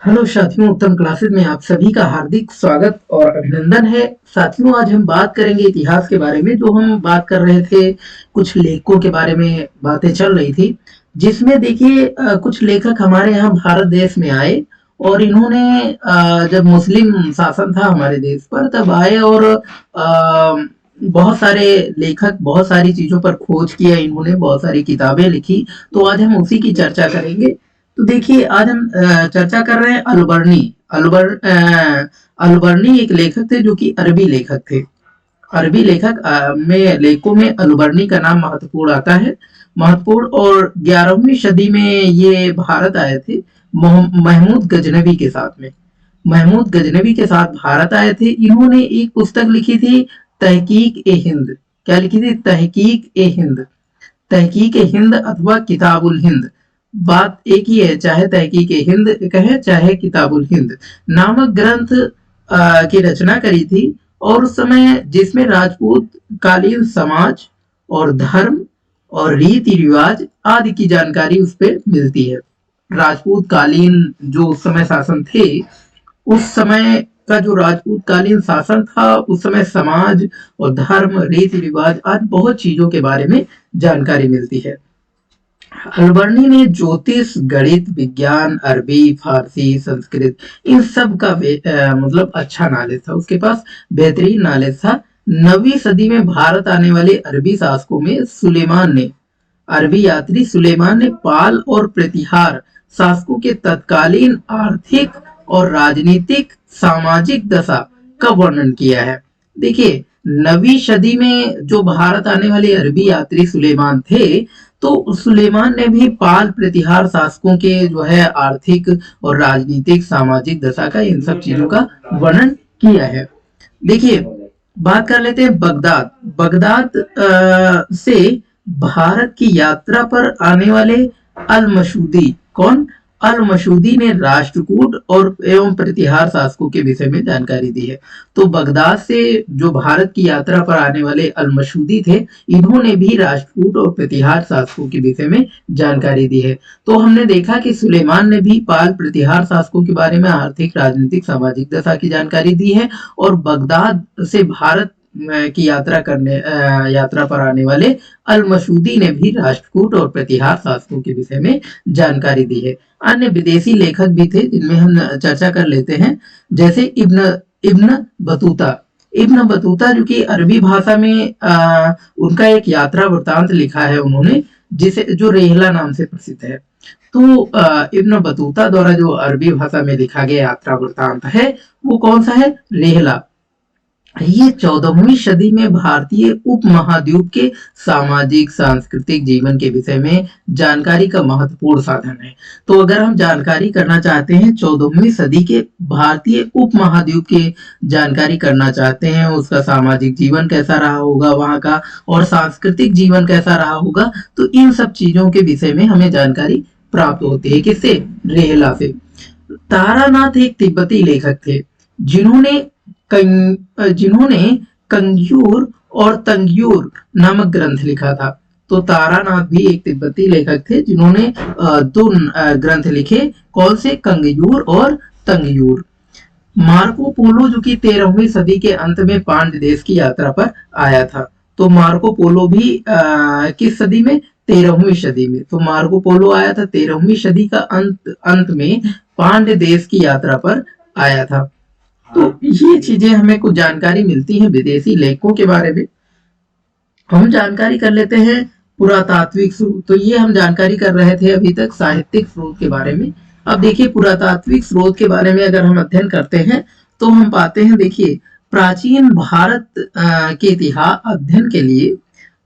Hello साथियों, उत्तम classes में आप सभी का हार्दिक स्वागत और अभिनंदन है। साथियों, आज हम बात करेंगे इतिहास के बारे में। जो हम बात कर रहे थे, कुछ लेखकों के बारे में बातें चल रही थी, जिसमें देखिए कुछ लेखक हमारे यहाँ भारत देश में आए और इन्होंने जब मुस्लिम शासन था हमारे देश पर तब आए और बहुत सारे लेखक बहुत सारी चीजों पर खोज किया, इन्होंने बहुत सारी किताबें लिखी। तो आज हम उसी की चर्चा करेंगे। तो देखिए, आज हम चर्चा कर रहे हैं अलबर्नी। अलबर्नी एक लेखक थे जो कि अरबी लेखक थे। अरबी लेखक में लेखकों में अलबर्नी का नाम महत्वपूर्ण आता है। महत्वपूर्ण, और 11वीं सदी में ये भारत आए थे महमूद गजनवी के साथ में। महमूद गजनवी के साथ भारत आए थे। इन्होंने एक पुस्तक लिखी थी, तहकीक ए हिंद। क्या लिखी थी? तहकीक ए हिंद। तहकीक ए हिंद अथवा किताबुल हिंद, बात एक ही है, चाहे तहकीक ए हिंद कहे चाहे किताबुल हिंद नामक ग्रंथ की रचना करी थी। और उस समय जिसमें राजपूत कालीन समाज और धर्म और रीति रिवाज आदि की जानकारी उस पर मिलती है। राजपूत कालीन जो उस समय शासन थे, उस समय का जो राजपूत कालीन शासन था, उस समय समाज और धर्म रीति रिवाज आज बहुत चीजों के बारे में जानकारी मिलती है। अलबर्नी ने ज्योतिष, गणित, विज्ञान, अरबी, फारसी, संस्कृत, इन सब का मतलब अच्छा नॉलेज था, उसके पास बेहतरीन नॉलेज था। 9वीं सदी में भारत आने वाले अरबी शासकों में सुलेमान ने, अरबी यात्री सुलेमान ने पाल और प्रतिहार शासकों के तत्कालीन आर्थिक और राजनीतिक सामाजिक दशा का वर्णन किया है। देखिए, 9वीं सदी में जो भारत आने वाले अरबी यात्री सुलेमान थे, तो सुलेमान ने भी पाल प्रतिहार शासकों के जो है आर्थिक और राजनीतिक सामाजिक दशा का, इन सब चीजों का वर्णन किया है। देखिए, बात कर लेते हैं बगदाद। बगदाद से भारत की यात्रा पर आने वाले अल मसूदी, कौन? अल मसूदी ने राष्ट्रकूट और एवं प्रतिहार शासकों के विषय में जानकारी दी है। तो बगदाद से जो भारत की यात्रा पर आने वाले अल मसूदी थे, इन्होंने भी राष्ट्रकूट और प्रतिहार शासकों के विषय में जानकारी दी है। तो हमने देखा कि सुलेमान ने भी पाल प्रतिहार शासकों के बारे में आर्थिक राजनीतिक सामाजिक दशा की जानकारी दी है। और बगदाद से भारत की यात्रा पर आने वाले अल मसूदी ने भी राष्ट्रकूट और प्रतिहार शासकों के विषय में जानकारी दी है। अन्य विदेशी लेखक भी थे जिनमें हम चर्चा कर लेते हैं, जैसे इब्न इब्न बतूता। इब्न बतूता जो कि अरबी भाषा में उनका एक यात्रा वृत्तांत लिखा है उन्होंने, जिसे जो रेहला नाम से प्रसिद्ध है। तो इब्न बतूता द्वारा जो अरबी भाषा में लिखा गया यात्रा वृत्तांत है, वो कौन सा है? रेहला। ये 14वीं सदी में भारतीय उपमहाद्वीप के सामाजिक सांस्कृतिक जीवन के विषय में जानकारी का महत्वपूर्ण साधन है। तो अगर हम जानकारी करना चाहते हैं 14वीं सदी के भारतीय उपमहाद्वीप के, जानकारी करना चाहते हैं उसका सामाजिक जीवन कैसा रहा होगा वहां का, और सांस्कृतिक जीवन कैसा रहा होगा, तो इन सब चीजों के विषय में हमें जानकारी प्राप्त होती है। किससे? रेहला से। तारानाथ एक तिब्बती लेखक थे जिन्होंने जिन्होंने कंग्यूर और तंग्यूर नामक ग्रंथ लिखा था। तो तारानाथ भी एक तिब्बती लेखक थे जिन्होंने दो ग्रंथ लिखे। कौन से? कंग्यूर और तंग्यूर। मार्को पोलो जो कि 13वीं सदी के अंत में पांड्य देश की यात्रा पर आया था। तो मार्को पोलो भी किस सदी में? 13वीं सदी में। तो मार्को पोलो आया था 13वीं सदी का अंत में, पांड्य देश की यात्रा पर आया था। तो ये चीजें हमें कुछ जानकारी मिलती है विदेशी लेखकों के बारे में। हम जानकारी कर लेते हैं पुरातात्विक स्रोत। तो ये हम जानकारी कर रहे थे अभी तक साहित्यिक स्रोत के बारे में। अब देखिए, पुरातात्विक स्रोत के बारे में अगर हम अध्ययन करते हैं तो हम पाते हैं, देखिए, प्राचीन भारत के इतिहास अध्ययन के लिए,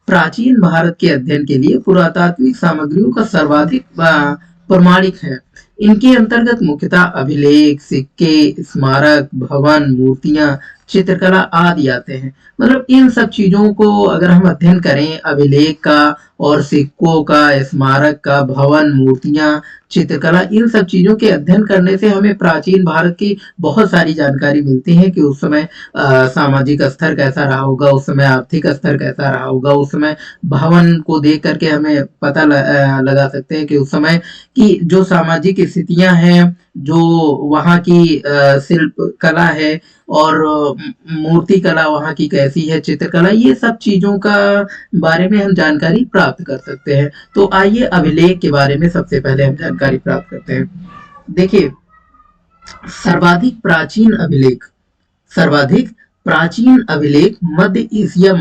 प्राचीन भारत के अध्ययन के लिए पुरातात्विक सामग्रियों का सर्वाधिक प्रमाणिक है। इनके अंतर्गत मुख्यतः अभिलेख, सिक्के, स्मारक, भवन, मूर्तियां, चित्रकला आदि आते हैं। मतलब इन सब चीजों को अगर हम अध्ययन करें, अभिलेख का और सिक्कों का, स्मारक का, भवन, मूर्तियां, चित्रकला, इन सब चीजों के अध्ययन करने से हमें प्राचीन भारत की बहुत सारी जानकारी मिलती है कि उस समय सामाजिक स्तर कैसा रहा होगा, उस समय आर्थिक स्तर कैसा रहा होगा, उस समय भवन को देख करके हमें पता लगा सकते हैं कि उस समय की जो सामाजिक स्थितियां हैं जो वहाँ की शिल्प कला है और मूर्ति कला वहाँ की कैसी है, चित्रकला, ये सब चीजों का बारे में हम जानकारी प्राप्त कर सकते हैं। तो आइए अभिलेख के बारे में सबसे पहले हम जानकारी प्राप्त करते हैं। देखिए, सर्वाधिक प्राचीन अभिलेख, सर्वाधिक प्राचीन अभिलेख मध्य एशिया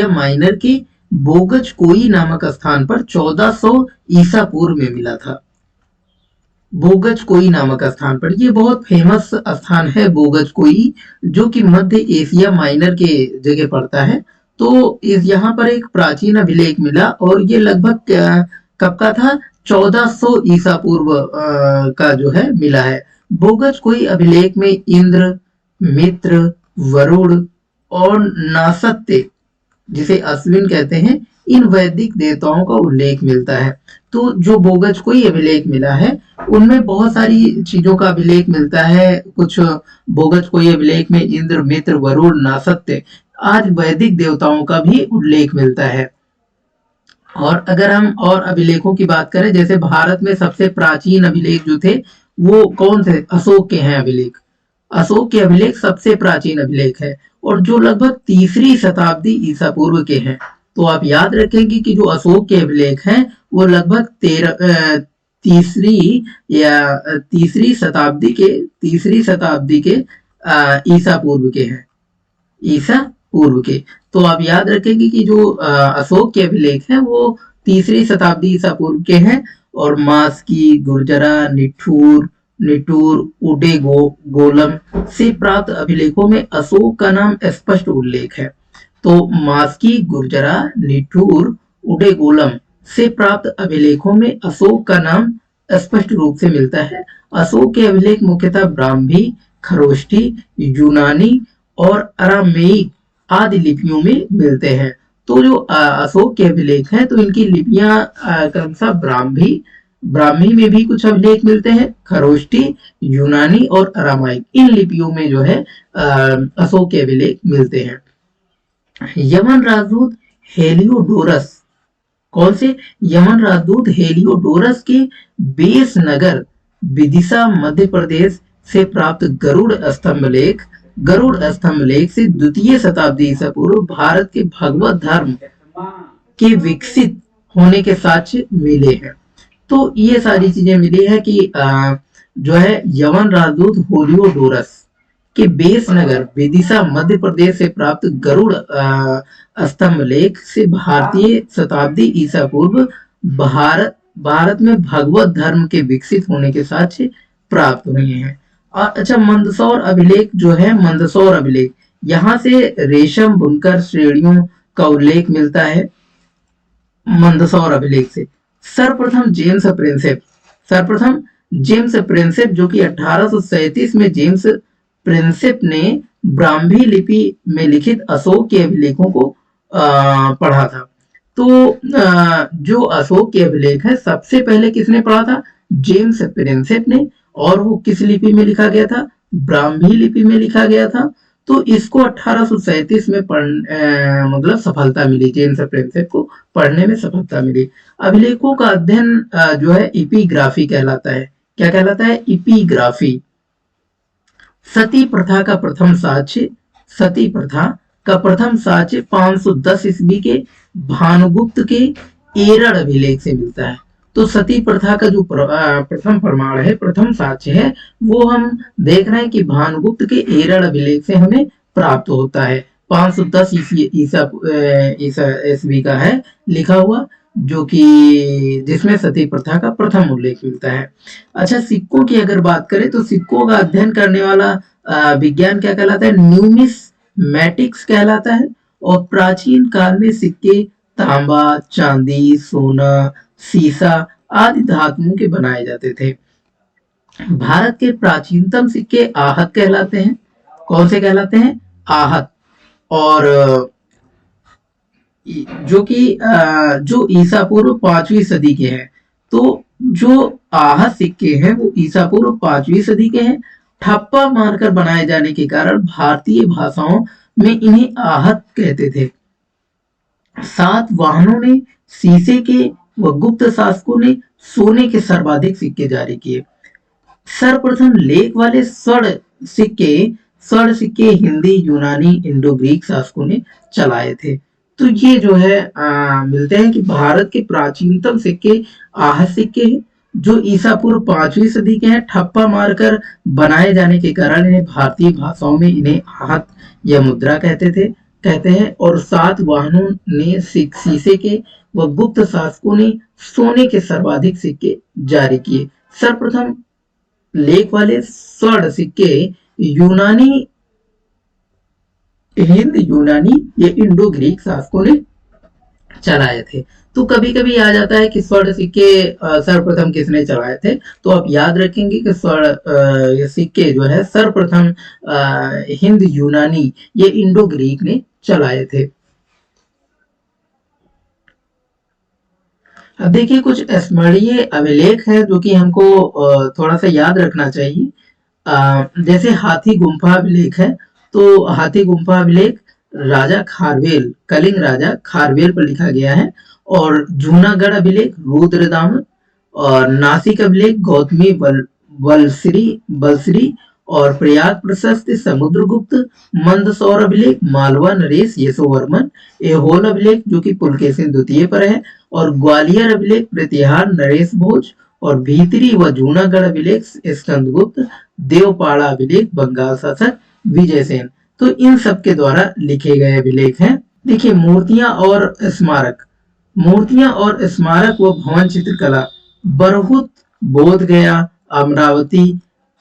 माइनर के बोगज कोई नामक स्थान पर 1400 ईसा पूर्व में मिला था। बोगज कोई नामक स्थान पर, ये बहुत फेमस स्थान है बोगज कोई, जो कि मध्य एशिया माइनर के जगह पड़ता है। तो इस यहाँ पर एक प्राचीन अभिलेख मिला और ये लगभग कब का था, 1400 ईसा पूर्व का जो है मिला है। बोगज कोई अभिलेख में इंद्र, मित्र, वरुण और नासत्य, जिसे अश्विन कहते हैं, इन वैदिक देवताओं का उल्लेख मिलता है। तो जो बोगज कोई अभिलेख मिला है उनमें बहुत सारी चीजों का अभिलेख मिलता है। कुछ बोगज कोई अभिलेख में इंद्र, मित्र, वरुण, नासत्य आज वैदिक देवताओं का भी उल्लेख मिलता है। और अगर हम और अभिलेखों की बात करें, जैसे भारत में सबसे प्राचीन अभिलेख जो थे वो कौन थे, अशोक के हैं अभिलेख। अशोक के अभिलेख सबसे प्राचीन अभिलेख है और जो लगभग 3री शताब्दी ईसा पूर्व के हैं। तो आप याद रखेंगे कि जो अशोक के अभिलेख हैं वो लगभग तीसरी शताब्दी के ईसा पूर्व के हैं, ईसा पूर्व के। तो आप याद रखेंगे कि जो अशोक के अभिलेख हैं वो 3री शताब्दी ईसा पूर्व के हैं। और मास्की, गुर्जरा, निठूर, गोलम से प्राप्त अभिलेखों में अशोक का नाम स्पष्ट उल्लेख है। तो मास्की, गुर्जरा, निठूर, गोलम से प्राप्त अभिलेखों में अशोक का नाम स्पष्ट रूप से मिलता है। अशोक के अभिलेख मुख्यतः ब्राह्मी, खरोष्ठी, यूनानी और अरामेइक आदि लिपियों में मिलते हैं। तो जो अशोक के अभिलेख हैं तो इनकी लिपियां क्रमशः ब्राह्मी में भी कुछ अभिलेख मिलते हैं, खरोष्ठी, यूनानी और अरामाइक, इन लिपियों में जो है अशोक के अभिलेख मिलते हैं। यमन राजदूत हेलियोडोरस, कौन से, यमन राजदूत हेलियोडोरस के बेस नगर विदिशा मध्य प्रदेश से प्राप्त गरुड़ स्तंभ लेख से 2य शताब्दी ईसा पूर्व भारत के भगवत धर्म के विकसित होने के साक्ष्य मिले हैं। तो ये सारी चीजें मिली है कि जो है यमन राजदूत हेलियोडोरस के बेस नगर विदिशा मध्य प्रदेश से प्राप्त गरुड़ स्तंभ लेख से भारतीय शताब्दी ईसा पूर्व भारत में भगवत धर्म के विकसित होने के साक्ष्य प्राप्त हुए हैं। और अच्छा, मंदसौर अभिलेख जो है, मंदसौर अभिलेख, यहाँ से रेशम बुनकर श्रेणियों का उल्लेख मिलता है मंदसौर अभिलेख से। सर्वप्रथम जेम्स प्रिंसेप जो कि 1837 में जेम्स प्रिंसेप ने ब्राह्मी लिपि में लिखित अशोक के अभिलेखों को पढ़ा था। तो जो अशोक के अभिलेख है सबसे पहले किसने पढ़ा था, जेम्स प्रिंसेप ने, और वो किस लिपि में लिखा गया था, ब्राह्मी लिपि में लिखा गया था। तो इसको 1837 में मतलब सफलता मिली, जेम्स प्रिंसेप को पढ़ने में सफलता मिली। अभिलेखों का अध्ययन जो है एपिग्राफी कहलाता है। क्या कहलाता है, एपिग्राफी। सती प्रथा का प्रथम साक्ष्य 510 ईस्वी के भानुगुप्त के एरड़ अभिलेख से मिलता है। तो सती प्रथा का जो प्रथम प्रमाण है, प्रथम साक्ष्य है, वो हम देख रहे हैं कि भानुगुप्त के एरड़ अभिलेख से हमें प्राप्त होता है। 510 ईस्वी का है लिखा हुआ, जो कि जिसमें सती प्रथा का प्रथम उल्लेख मिलता है। अच्छा, सिक्कों की अगर बात करें तो सिक्कों का अध्ययन करने वाला विज्ञान क्या कहलाता है, न्यूमिस्मैटिक्स कहलाता है। और प्राचीन काल में सिक्के तांबा, चांदी, सोना, सीसा आदि धातुओं के बनाए जाते थे। भारत के प्राचीनतम सिक्के आहत कहलाते हैं। कौन से कहलाते हैं, आहत। और जो कि जो ईसा पूर्व 5वीं सदी के हैं। तो जो आहत सिक्के हैं वो ईसा पूर्व 5वीं सदी के हैं। ठप्पा मारकर बनाए जाने के कारण भारतीय भाषाओं में इन्हें आहत कहते थे। सात वाहनों ने शीशे के व गुप्त शासकों ने सोने के सर्वाधिक सिक्के जारी किए। सर्वप्रथम लेख वाले सिक्के स्वर्ण सिक्के हिंदी, यूनानी, इंडो ग्रीक शासकों ने चलाए थे। तो ये जो है मिलते हैं कि भारत के प्राचीनतम सिक्के आहत सिक्के हैं, जो ईसा पूर्व 5वीं सदी के हैं। ठप्पा मारकर बनाए जाने के कारण इन्हें भारतीय भाषाओं में इन्हें आहत या मुद्रा कहते हैं। और सातवाहनों ने शीशे के व गुप्त शासकों ने सोने के सर्वाधिक सिक्के जारी किए। सर्वप्रथम लेख वाले स्वर्ण सिक्के यूनानी, हिंद यूनानी या इंडो ग्रीक शासकों ने चलाए थे। तो कभी कभी आ जाता है कि स्वर्ण सिक्के सर्वप्रथम किसने चलाए थे, तो आप याद रखेंगे कि स्वर्ण सिक्के जो है सर्वप्रथम हिंद यूनानी या इंडो ग्रीक ने चलाए थे। अब देखिए कुछ स्मरणीय अभिलेख है जो कि हमको थोड़ा सा याद रखना चाहिए। जैसे हाथी गुम्फा अभिलेख है, तो हाथी गुम्फा अभिलेख राजा खारवेल, कलिंग राजा खारवेल पर लिखा गया है। और जूनागढ़ अभिलेख रुद्रदामन, और नासिक अभिलेख गौतमी बलश्री, और प्रयाग प्रशस्त समुद्रगुप्त, मंदसौर अभिलेख मालवा नरेश यशोवर्मन, एहोल अभिलेख जो कि पुलकेशिन द्वितीय पर है, और ग्वालियर अभिलेख प्रतिहार नरेश भोज, और भीतरी व जूनागढ़ अभिलेख स्कंदगुप्त, देवपाड़ा अभिलेख बंगाल शासक विजयसेन। तो इन सब के द्वारा लिखे गए अभिलेख हैं। देखिए मूर्तियां और स्मारक, मूर्तियां और स्मारक व भवन चित्रकला, बरहुत, बोध गया, अमरावती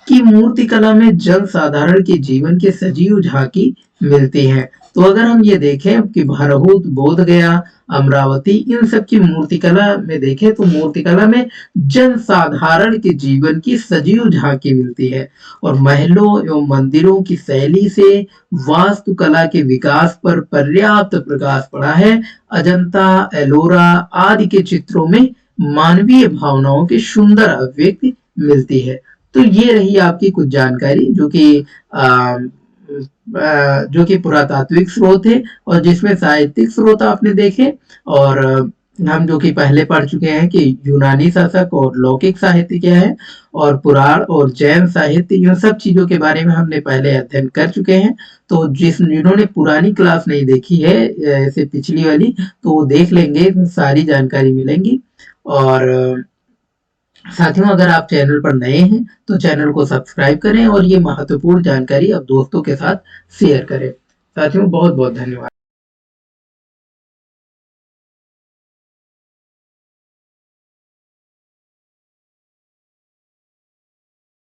की मूर्ति कला में जन साधारण के जीवन की सजीव झांकी मिलती है। तो अगर हम ये देखें कि बरहुत, बोध गया, अमरावती, इन सब की मूर्तिकला में देखें तो मूर्तिकला में जन साधारण के जीवन की सजीव झांकी मिलती है। और महलों एवं मंदिरों की शैली से वास्तुकला के विकास पर पर्याप्त प्रकाश पड़ा है। अजंता, एलोरा आदि के चित्रों में मानवीय भावनाओं की सुंदर अभिव्यक्ति मिलती है। तो ये रही आपकी कुछ जानकारी जो कि पुरातात्विक स्रोत है, और जिसमें साहित्यिक स्रोत आपने देखे। और हम जो कि पहले पढ़ चुके हैं कि यूनानी शासक और लौकिक साहित्य क्या है, और पुराण और जैन साहित्य, इन सब चीजों के बारे में हमने पहले अध्ययन कर चुके हैं। तो जिन्होंने पुरानी क्लास नहीं देखी है ऐसे पिछली वाली, तो वो देख लेंगे, सारी जानकारी मिलेंगी। और साथियों अगर आप चैनल पर नए हैं तो चैनल को सब्सक्राइब करें और ये महत्वपूर्ण जानकारी आप दोस्तों के साथ शेयर करें। साथियों बहुत बहुत धन्यवाद।